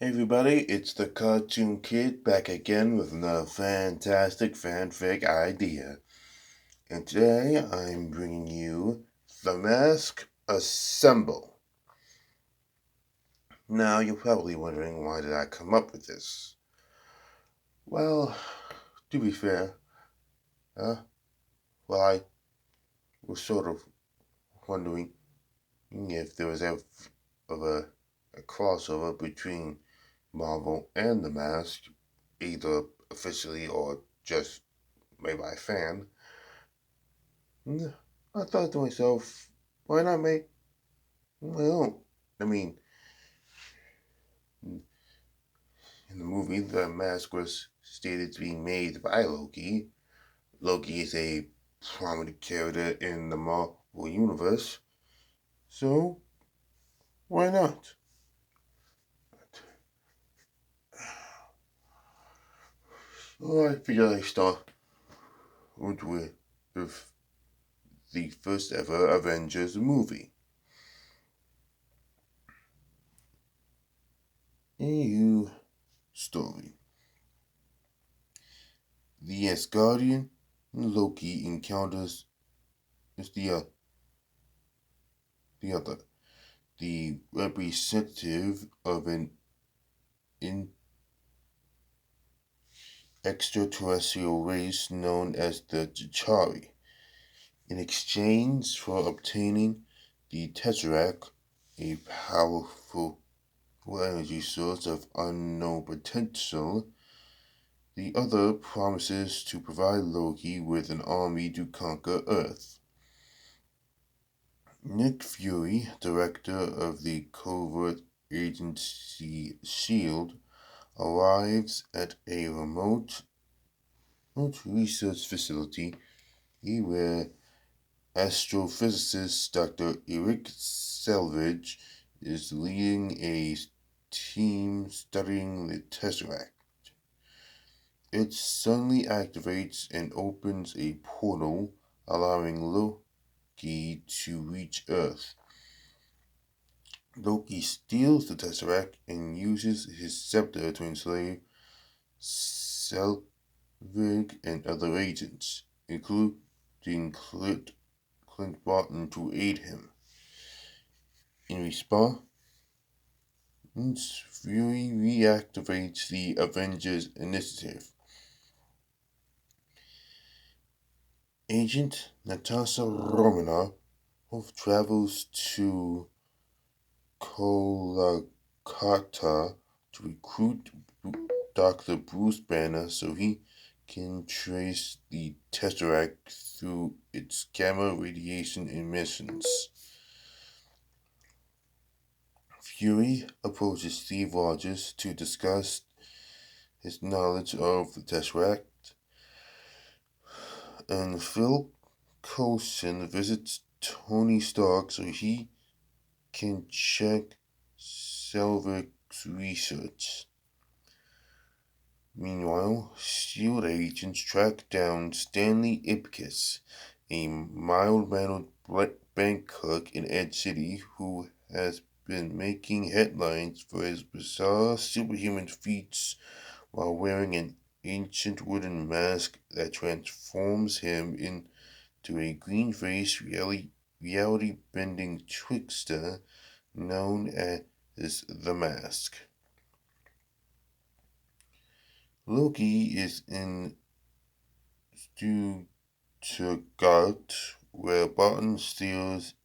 Hey everybody, it's the Cartoonkid back again with another fantastic fanfic idea. And today I'm bringing you The Mask Assemble. Now you're probably wondering, why did I come up with this? Well, to be fair, I was sort of wondering if there was ever a crossover between Marvel and The Mask, either officially or just made by a fan. I thought to myself, why not make my own? I mean, in the movie, the mask was stated to be made by Loki. Loki is a prominent character in the Marvel Universe, so why not? So I figured I'd start with the first ever Avengers movie. A story. The Asgardian Loki encounters the other, the representative of an extraterrestrial race known as the Chitauri. In exchange for obtaining the Tesseract, a powerful energy source of unknown potential, the other promises to provide Loki with an army to conquer Earth. Nick Fury, director of the covert agency SHIELD, arrives at a remote research facility where astrophysicist Dr. Eric Selvage is leading a team studying the Tesseract. It suddenly activates and opens a portal, allowing Loki to reach Earth. Loki steals the Tesseract and uses his scepter to enslave Selvig and other agents, including Clint Barton, to aid him. In response, Fury reactivates the Avengers initiative. Agent Natasha Romanoff travels to Kolkata to recruit Dr. Bruce Banner so he can trace the Tesseract through its gamma radiation emissions. Fury approaches Steve Rogers to discuss his knowledge of the Tesseract, and Phil Coulson visits Tony Stark so he can check Selvig's research. Meanwhile, SHIELD agents track down Stanley Ipkiss, a mild-mannered bank clerk in Ed City who has been making headlines for his bizarre superhuman feats while wearing an ancient wooden mask that transforms him into a green-faced reality-bending trickster known as the Mask. Loki is in Stuttgart, where Barton steals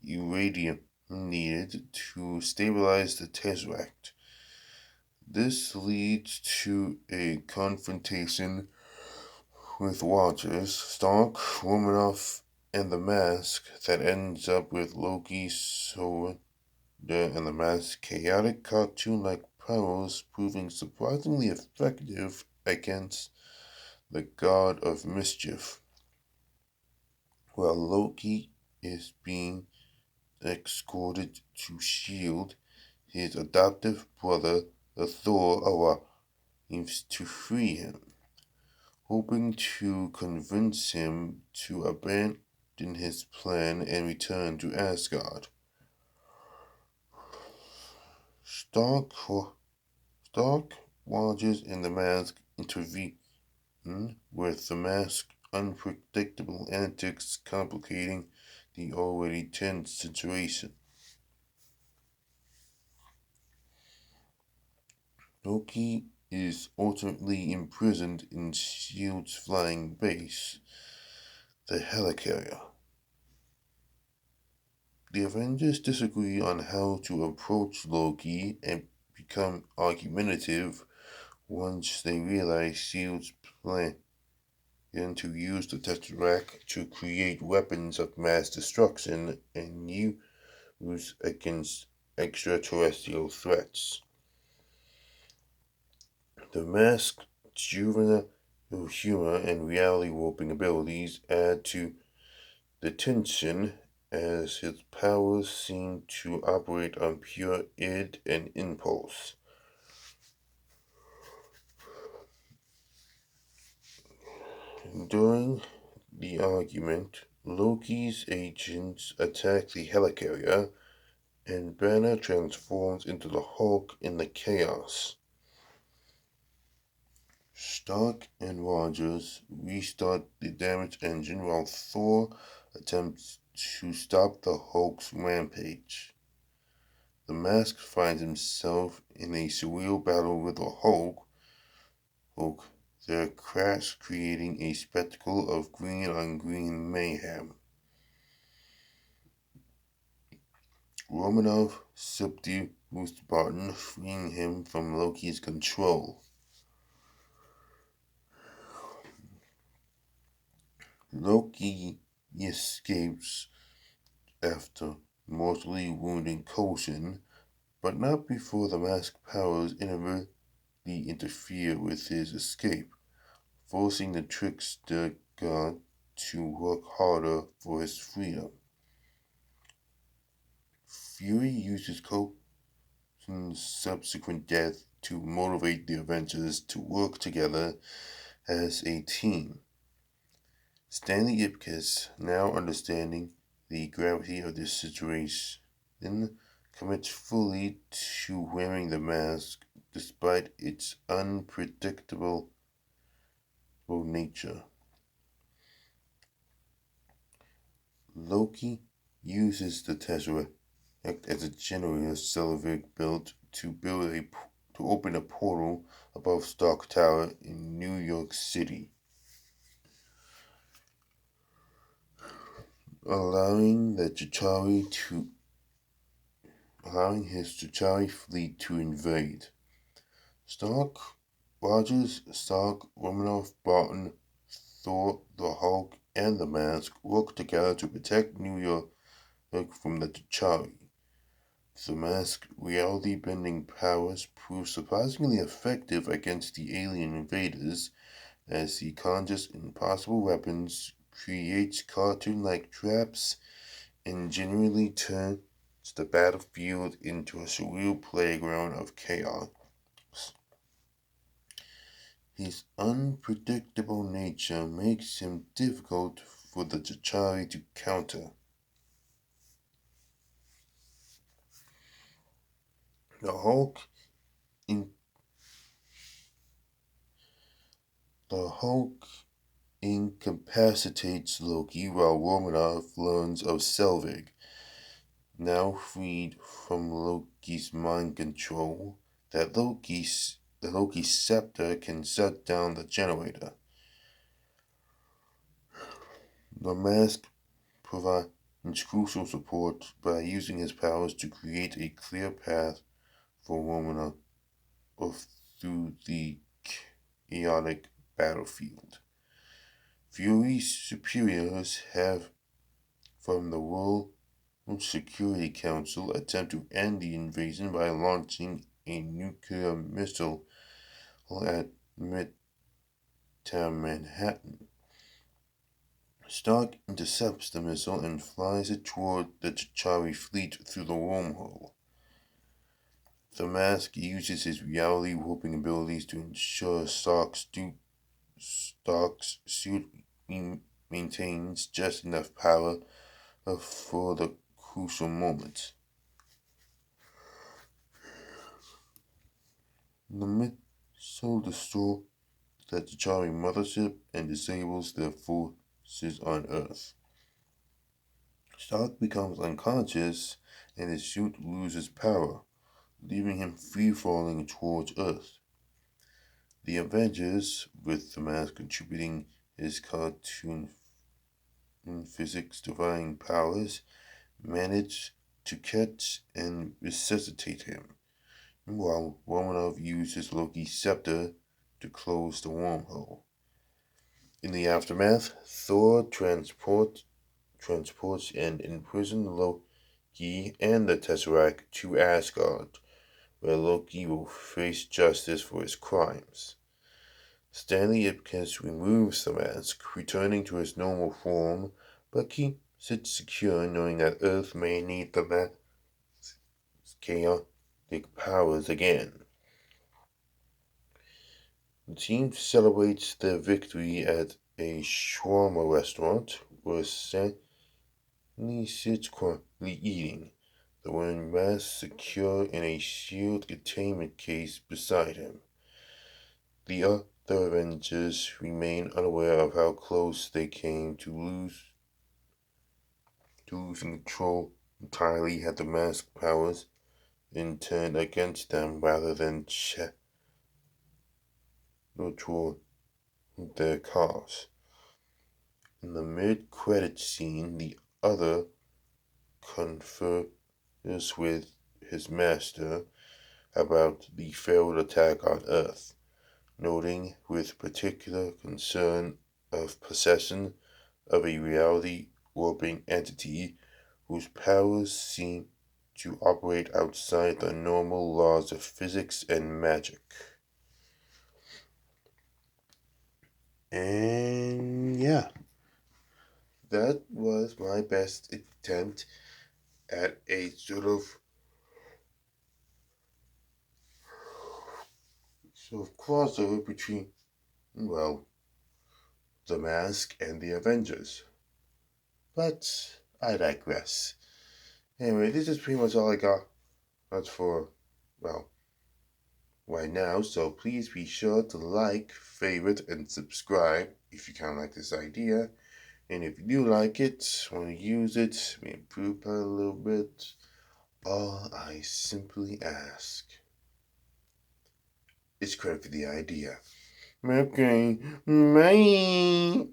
uranium needed to stabilize the Tesseract. This leads to a confrontation with Rogers, Stark, Romanoff, and the Mask that ends up with Loki, Sword, and the Mask's chaotic cartoon-like powers proving surprisingly effective against the God of Mischief. While Loki is being escorted to S.H.I.E.L.D., his adoptive brother, the Thor, arrives to free him, hoping to convince him to abandon his plan and return to Asgard. Stark, Stark watches and the mask intervene with the mask's unpredictable antics complicating the already tense situation. Loki is ultimately imprisoned in S.H.I.E.L.D's flying base, the Helicarrier. The Avengers disagree on how to approach Loki and become argumentative once they realize S.H.I.E.L.D's plan to use the Tesseract to create weapons of mass destruction and use against extraterrestrial threats. The mask's juvenile humor and reality warping abilities add to the tension as his powers seem to operate on pure id and impulse. During the argument, Loki's agents attack the helicarrier, and Banner transforms into the Hulk in the chaos. Stark and Rogers restart the damaged engine while Thor attempts to stop the Hulk's rampage. The Mask finds himself in a surreal battle with the Hulk, their crash creating a spectacle of green on green mayhem. Romanoff subdues Barton, freeing him from Loki's control. Loki escapes after mortally wounding Coulson, but not before the Mask's powers inadvertently interfere with his escape, forcing the trickster god to work harder for his freedom. Fury uses Coulson's subsequent death to motivate the Avengers to work together as a team. Stanley Ipkiss, now understanding the gravity of this situation, commits fully to wearing the mask despite its unpredictable nature. Loki uses the Tesseract as a generator Selvig built to open a portal above Stark Tower in New York City, allowing his Chitauri fleet to invade. Rogers, Stark, Romanoff, Barton, Thor, the Hulk, and the Mask work together to protect New York from the Chitauri. The Mask's reality-bending powers prove surprisingly effective against the alien invaders as he conjures impossible weapons, creates cartoon-like traps, and genuinely turns the battlefield into a surreal playground of chaos. His unpredictable nature makes him difficult for the Chitauri to counter. The Hulk incapacitates Loki while Romanoff learns of Selvig. Now freed from Loki's mind control, that Loki's scepter can shut down the generator. The Mask provides crucial support by using his powers to create a clear path for Romanoff through the chaotic battlefield. Fury's superiors have, from the World Security Council, attempt to end the invasion by launching a nuclear missile at Midtown Manhattan. Stark intercepts the missile and flies it toward the Chitauri fleet through the wormhole. The Mask uses his reality warping abilities to ensure Stark's suit maintains just enough power for the crucial moment. in the midst of the storm that the charming mothership and disables their forces on Earth. Stark becomes unconscious and his suit loses power, leaving him free falling towards Earth. The Avengers, with the mask contributing his cartoon physics defying powers, manage to catch and resuscitate him, while Romanov uses Loki's scepter to close the wormhole. In the aftermath, Thor transports and imprisons Loki and the Tesseract to Asgard, where Loki will face justice for his crimes. Stanley Ipkiss removes the mask, returning to his normal form, but keeps it secure, knowing that Earth may need the mask's chaotic powers again. The team celebrates their victory at a shawarma restaurant, where Stanley sits quietly eating, the one mask secure in a sealed containment case beside him. The other Avengers remain unaware of how close they came to losing control entirely had the mask powers been turned against them rather than toward their cause. In the mid-credit scene, the other confers with his master about the failed attack on Earth, noting with particular concern of possession of a reality-warping entity whose powers seem to operate outside the normal laws of physics and magic. And yeah, that was my best attempt at a sort of crossover between, well, the Mask and the Avengers. But I digress. Anyway, this is pretty much all I got. That's for, well, right now. So please be sure to like, favorite, and subscribe if you kind of like this idea. And if you do like it, want to use it, maybe improve it a little bit, all I simply ask is credit for the idea. Okay, bye.